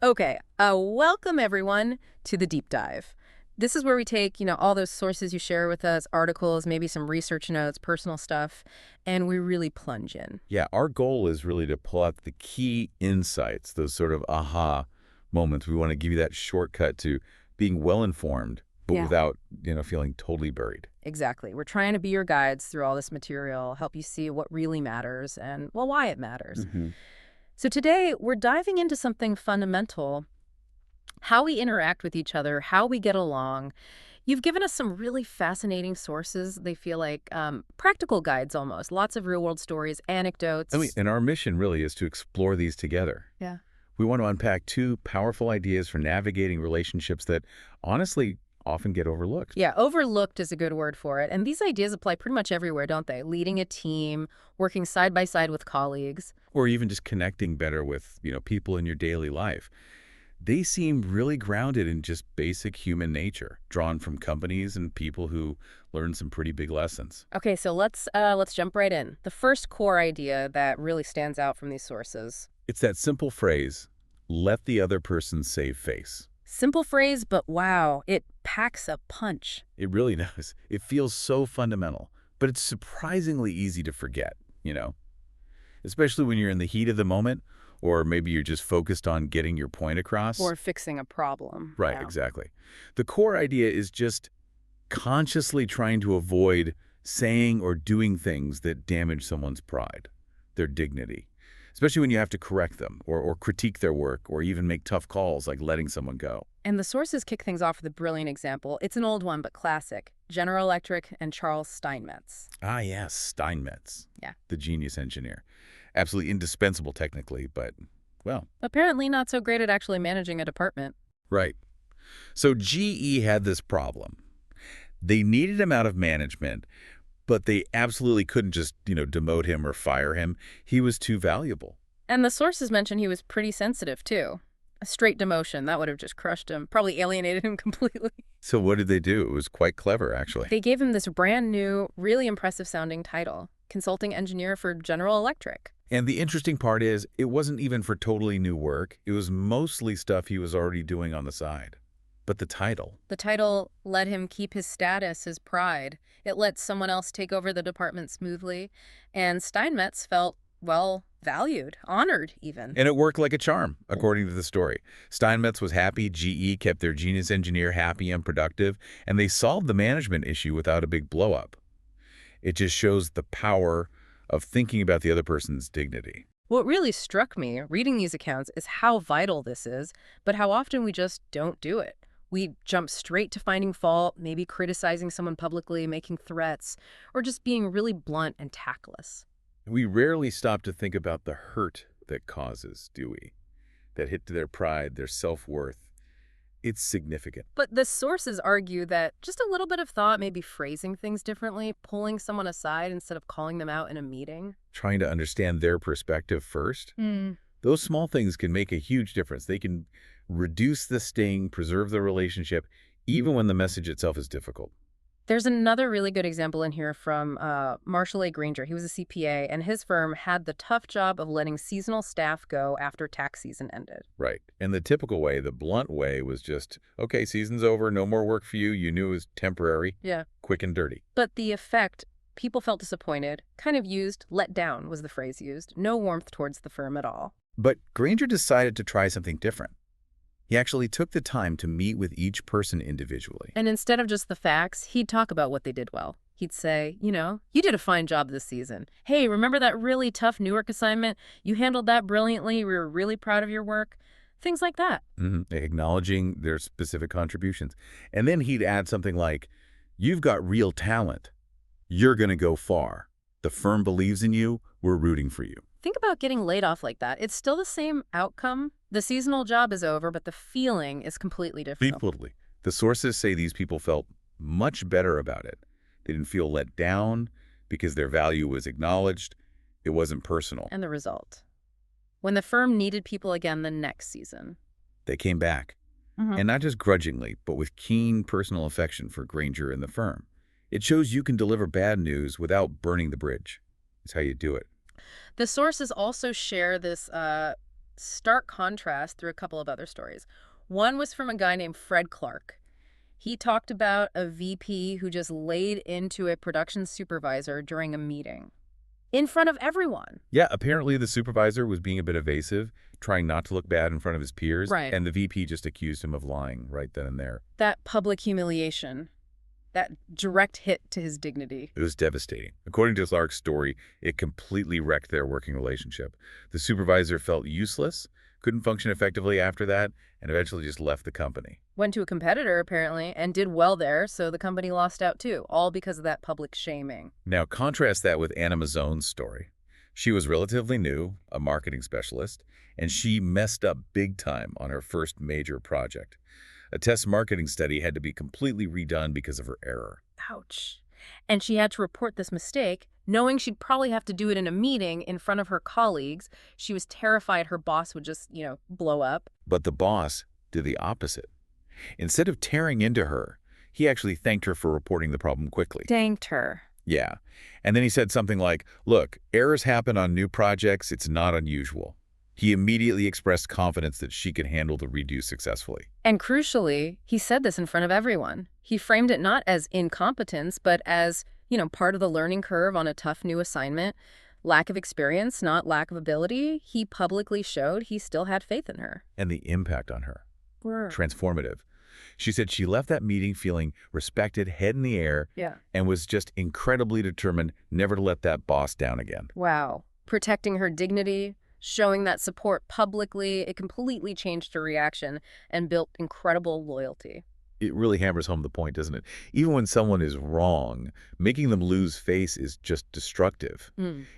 Okay, welcome everyone to the deep dive. This is where we take, all those sources you share with us, articles, maybe some research notes, personal stuff, and we really plunge in. Yeah, our goal is really to pull out the key insights, those sort of aha moments. We want to give you that shortcut to being well-informed, but Yeah. without, feeling totally buried. Exactly. We're trying to be your guides through all this material, help you see what really matters and, well, why it matters. Hmm. So today, we're diving into something fundamental, how we interact with each other, how we get along. You've given us some really fascinating sources. They feel like practical guides almost. Lots of real world stories, anecdotes. And our mission really is to explore these together. Yeah. We want to unpack two powerful ideas for navigating relationships that honestly often get overlooked. Yeah, overlooked is a good word for it. And these ideas apply pretty much everywhere, don't they? Leading a team, working side by side with colleagues. Or even just connecting better with, people in your daily life. They seem really grounded in just basic human nature, drawn from companies and people who learn some pretty big lessons. Okay, so let's jump right in. The first core idea that really stands out from these sources. It's that simple phrase, let the other person save face. Simple phrase, but wow, it packs a punch. It really does. It feels so fundamental, but it's surprisingly easy to forget, especially when you're in the heat of the moment, or maybe you're just focused on getting your point across. Or fixing a problem. Right, Yeah. exactly. The core idea is just consciously trying to avoid saying or doing things that damage someone's pride, their dignity, especially when you have to correct them or critique their work or even make tough calls like letting someone go. And the sources kick things off with a brilliant example. It's an old one, but classic. General Electric and Charles Steinmetz. Ah, yes, Steinmetz, Yeah. the genius engineer. Absolutely indispensable technically, but, well, Apparently not so great at actually managing a department. right. So GE had this problem. They needed him out of management, but they absolutely couldn't just, demote him or fire him. He was too valuable. And the sources mention he was pretty sensitive, too. A straight demotion, that would have just crushed him, probably alienated him completely. So what did they do? It was quite clever, actually. They gave him this brand new, really impressive sounding title, consulting engineer for General Electric. And the interesting part is, it wasn't even for totally new work. It was mostly stuff he was already doing on the side. But the title, The title let him keep his status, his pride. It let someone else take over the department smoothly. And Steinmetz felt, well, valued, honored even. and it worked like a charm, according to the story. Steinmetz was happy, GE kept their genius engineer happy and productive, and they solved the management issue without a big blow-up. It just shows the power of thinking about the other person's dignity. What really struck me reading these accounts is how vital this is, but how often we just don't do it. We jump straight to finding fault, maybe criticizing someone publicly, making threats, or just being really blunt and tactless. We rarely stop to think about the hurt that causes, do we? That hit to their pride, their self-worth. It's significant. But the sources argue that just a little bit of thought, maybe phrasing things differently, pulling someone aside instead of calling them out in a meeting. Trying to understand their perspective first, Hmm. those small things can make a huge difference. They can reduce the sting, preserve the relationship, even when the message itself is difficult. There's another really good example in here from Marshall A. Granger. He was a CPA, and his firm had the tough job of letting seasonal staff go after tax season ended. Right. And the typical way, the blunt way, was just, okay, season's over, no more work for you. You knew it was temporary, Yeah. quick and dirty. But the effect, people felt disappointed, kind of used, let down was the phrase used, no warmth towards the firm at all. But Granger decided to try something different. He actually took the time to meet with each person individually. And instead of just the facts, he'd talk about what they did well. He'd say, you did a fine job this season. Hey, remember that really tough Newark assignment? You handled that brilliantly. We were really proud of your work. Things like that. Acknowledging their specific contributions. And then he'd add something like, you've got real talent. You're going to go far. The firm believes in you. We're rooting for you. Think about getting laid off like that. It's still the same outcome. The seasonal job is over, but the feeling is completely different. Completely. The sources say these people felt much better about it. They didn't feel let down because their value was acknowledged. It wasn't personal. And the result? When the firm needed people again the next season. They came back. And not just grudgingly, but with keen personal affection for Granger and the firm. It shows you can deliver bad news without burning the bridge. It's how you do it. The sources also share this Stark contrast through a couple of other stories. One was from a guy named Fred Clark. He talked about a VP who just laid into a production supervisor during a meeting in front of everyone. Yeah, apparently the supervisor was being a bit evasive, trying not to look bad in front of his peers, Right. and the VP just accused him of lying right then and there. That public humiliation, that direct hit to his dignity. It was devastating. According to Clark's story, it completely wrecked their working relationship. The supervisor felt useless, couldn't function effectively after that, and eventually just left the company. Went to a competitor, apparently, and did well there, so the company lost out too, all because of that public shaming. Now, contrast that with Anna Mazzone's story. She was relatively new, a marketing specialist, and she messed up big time on her first major project. A test marketing study had to be completely redone because of her error. Ouch. And she had to report this mistake, knowing she'd probably have to do it in a meeting in front of her colleagues. She was terrified her boss would just, blow up. But the boss did the opposite. Instead of tearing into her, he actually thanked her for reporting the problem quickly. Thanked her. Yeah. And then he said something like, look, errors happen on new projects. It's not unusual. He immediately expressed confidence that she could handle the redo successfully. And crucially, he said this in front of everyone. He framed it not as incompetence, but as, part of the learning curve on a tough new assignment. Lack of experience, not lack of ability. He publicly showed he still had faith in her. And the impact on her. Were. Transformative. She said she left that meeting feeling respected, head in the air, Yeah. and was just incredibly determined never to let that boss down again. Wow. Protecting her dignity, showing that support publicly, it completely changed her reaction and built incredible loyalty. It really hammers home the point, doesn't it? Even when someone is wrong, making them lose face is just destructive.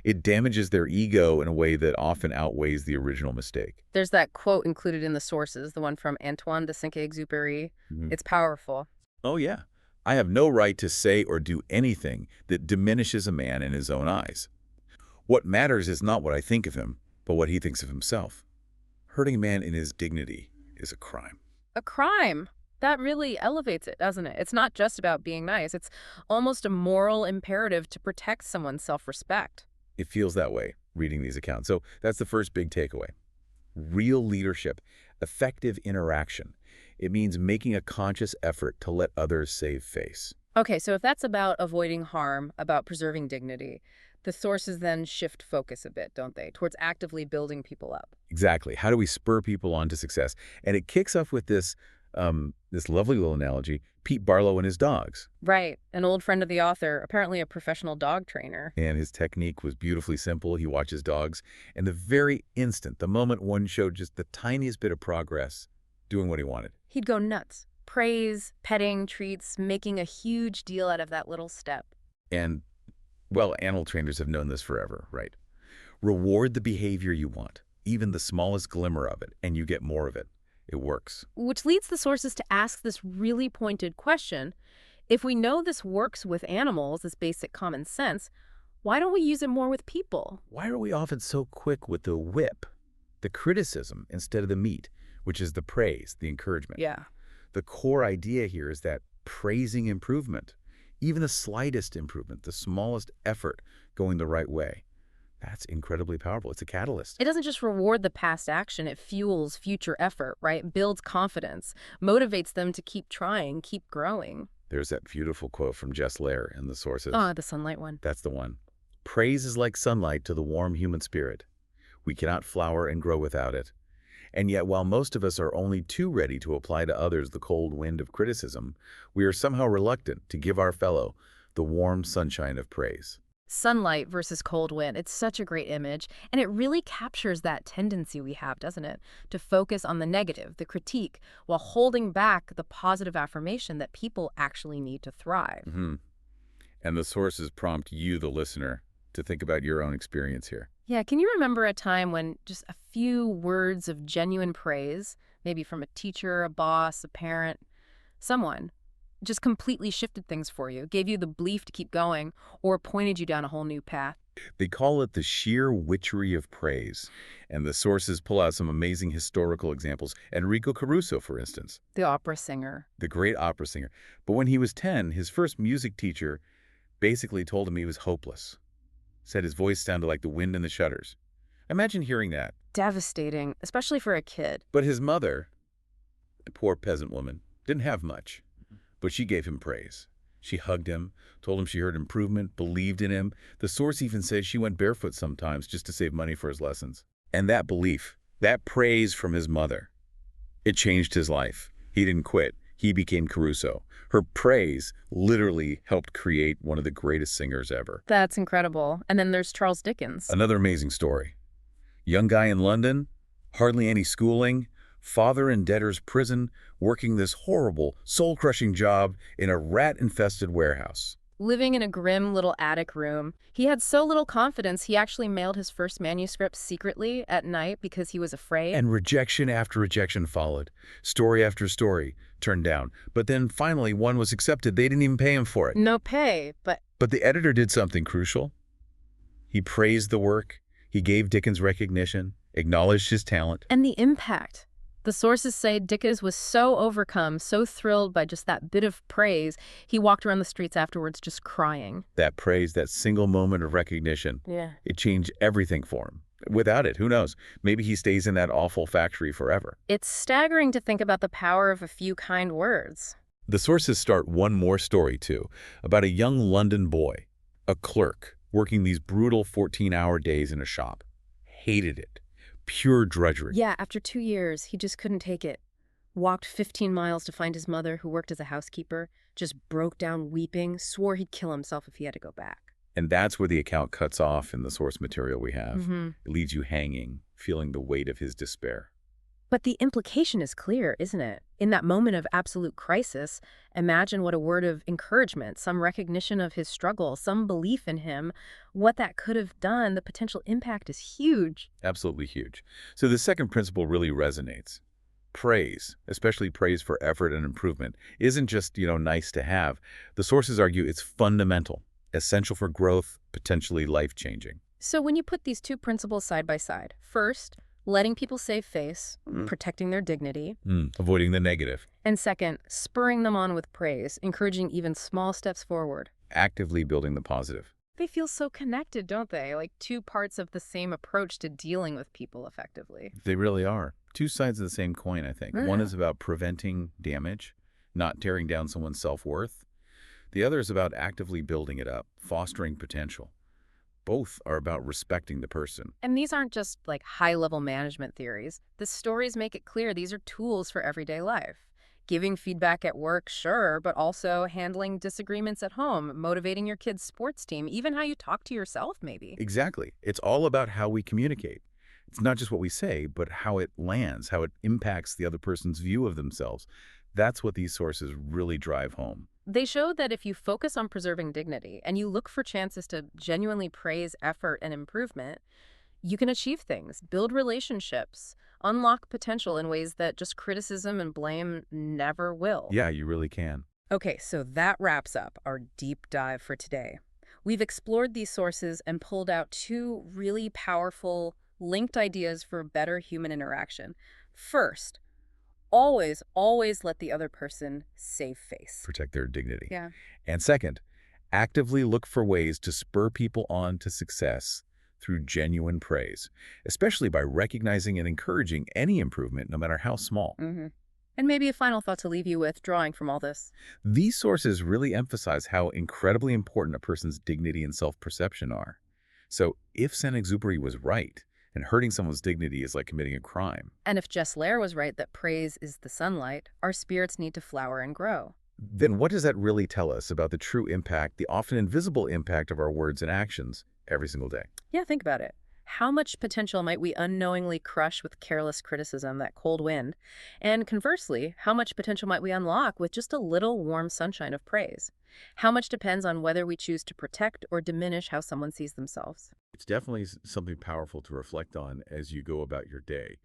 It damages their ego in a way that often outweighs the original mistake. There's that quote included in the sources, the one from Antoine de Saint-Exupéry. It's powerful. Oh, yeah. I have no right to say or do anything that diminishes a man in his own eyes. What matters is not what I think of him, but what he thinks of himself. Hurting a man in his dignity is a crime. A crime. That really elevates it, doesn't it? It's not just about being nice. It's almost a moral imperative to protect someone's self-respect. It feels that way, reading these accounts. So that's the first big takeaway. Real leadership, effective interaction. It means making a conscious effort to let others save face. Okay, so if that's about avoiding harm, about preserving dignity, the sources then shift focus a bit, don't they, towards actively building people up. Exactly. How do we spur people on to success? And it kicks off with this lovely little analogy, Pete Barlow and his dogs. Right. An old friend of the author, apparently a professional dog trainer. And his technique was beautifully simple. He watches dogs, and the very instant, the moment one showed just the tiniest bit of progress, doing what he wanted, He'd go nuts. Praise, petting, treats, making a huge deal out of that little step. And, well, animal trainers have known this forever, right? Reward the behavior you want, even the smallest glimmer of it, and you get more of it. It works. Which leads the sources to ask this really pointed question. If we know this works with animals, this basic common sense, why don't we use it more with people? Why are we often so quick with the whip, the criticism, instead of the meat, which is the praise, the encouragement? Yeah. The core idea here is that praising improvement, even the slightest improvement, the smallest effort going the right way, that's incredibly powerful. It's a catalyst. It doesn't just reward the past action, it fuels future effort, right? Builds confidence, motivates them to keep trying, keep growing. There's that beautiful quote from Jess Lair in the sources. Oh, the sunlight one. That's the one. Praise is like sunlight to the warm human spirit. We cannot flower and grow without it. And yet, while most of us are only too ready to apply to others the cold wind of criticism, we are somehow reluctant to give our fellow the warm sunshine of praise. Sunlight versus cold wind. It's such a great image, and it really captures that tendency we have, doesn't it? To focus on the negative, the critique, while holding back the positive affirmation that people actually need to thrive. And the sources prompt you, the listener, to think about your own experience here. Yeah, can you remember a time when just a few words of genuine praise, maybe from a teacher, a boss, a parent, someone, just completely shifted things for you, gave you the belief to keep going, or pointed you down a whole new path? They call it the sheer witchery of praise. And the sources pull out some amazing historical examples. Enrico Caruso, for instance. The opera singer. The great opera singer. But when he was 10, his first music teacher basically told him he was hopeless. Said his voice sounded like the wind in the shutters. Imagine hearing that. Devastating, especially for a kid. But his mother, a poor peasant woman, didn't have much, but she gave him praise. She hugged him, told him she heard improvement, believed in him. The source even said she went barefoot sometimes just to save money for his lessons. And that belief, that praise from his mother, it changed his life. He didn't quit. He became Caruso. Her praise literally helped create one of the greatest singers ever. That's incredible. And then there's Charles Dickens. Another amazing story. Young guy in London, hardly any schooling, father in debtor's prison, working this horrible, soul-crushing job in a rat-infested warehouse. Living in a grim little attic room, he had so little confidence he actually mailed his first manuscript secretly at night because he was afraid. And rejection after rejection followed. Story after story turned down. But then finally one was accepted. They didn't even pay him for it. No pay, but But the editor did something crucial. He praised the work. He gave Dickens recognition, acknowledged his talent. and the impact. The sources say Dickens was so overcome, so thrilled by just that bit of praise, he walked around the streets afterwards just crying. That praise, that single moment of recognition, Yeah. it changed everything for him. Without it, who knows? Maybe he stays in that awful factory forever. It's staggering to think about the power of a few kind words. The sources start one more story, too, about a young London boy, a clerk, working these brutal 14-hour days in a shop. Hated it. Pure drudgery. Yeah, after 2 years, he just couldn't take it. Walked 15 miles to find his mother, who worked as a housekeeper, just broke down weeping, swore he'd kill himself if he had to go back. And that's where the account cuts off in the source material we have. Mm-hmm. It leaves you hanging, feeling the weight of his despair. But the implication is clear, isn't it? In that moment of absolute crisis, imagine what a word of encouragement, some recognition of his struggle, some belief in him, what that could have done. The potential impact is huge. Absolutely huge. So the second principle really resonates. Praise, especially praise for effort and improvement, isn't just, nice to have. The sources argue it's fundamental, essential for growth, potentially life-changing. So when you put these two principles side by side, first, letting people save face, protecting their dignity, Avoiding the negative. and second, spurring them on with praise, encouraging even small steps forward. Actively building the positive. They feel so connected, don't they? Like two parts of the same approach to dealing with people effectively. They really are. Two sides of the same coin, I think. One is about preventing damage, not tearing down someone's self-worth. The other is about actively building it up, fostering potential. Both are about respecting the person. And these aren't just like high-level management theories. The stories make it clear these are tools for everyday life. Giving feedback at work, sure, but also handling disagreements at home, motivating your kid's sports team, even how you talk to yourself, maybe. Exactly. It's all about how we communicate. It's not just what we say, but how it lands, how it impacts the other person's view of themselves. That's what these sources really drive home. They show that if you focus on preserving dignity and you look for chances to genuinely praise effort and improvement, you can achieve things, build relationships, unlock potential in ways that just criticism and blame never will. Yeah, you really can. Okay, so that wraps up our deep dive for today. We've explored these sources and pulled out two really powerful, linked ideas for better human interaction. First, always let the other person save face. Protect their dignity. Yeah. And second, actively look for ways to spur people on to success through genuine praise, especially by recognizing and encouraging any improvement, no matter how small. And maybe a final thought to leave you with, drawing from all this. These sources really emphasize how incredibly important a person's dignity and self-perception are. So if Saint-Exupéry was right, and hurting someone's dignity is like committing a crime, And if Jess Lair was right that praise is the sunlight, our spirits need to flower and grow. then what does that really tell us about the true impact, the often invisible impact of our words and actions every single day? Yeah, think about it. How much potential might we unknowingly crush with careless criticism, that cold wind? And conversely, how much potential might we unlock with just a little warm sunshine of praise? How much depends on whether we choose to protect or diminish how someone sees themselves. It's definitely something powerful to reflect on as you go about your day.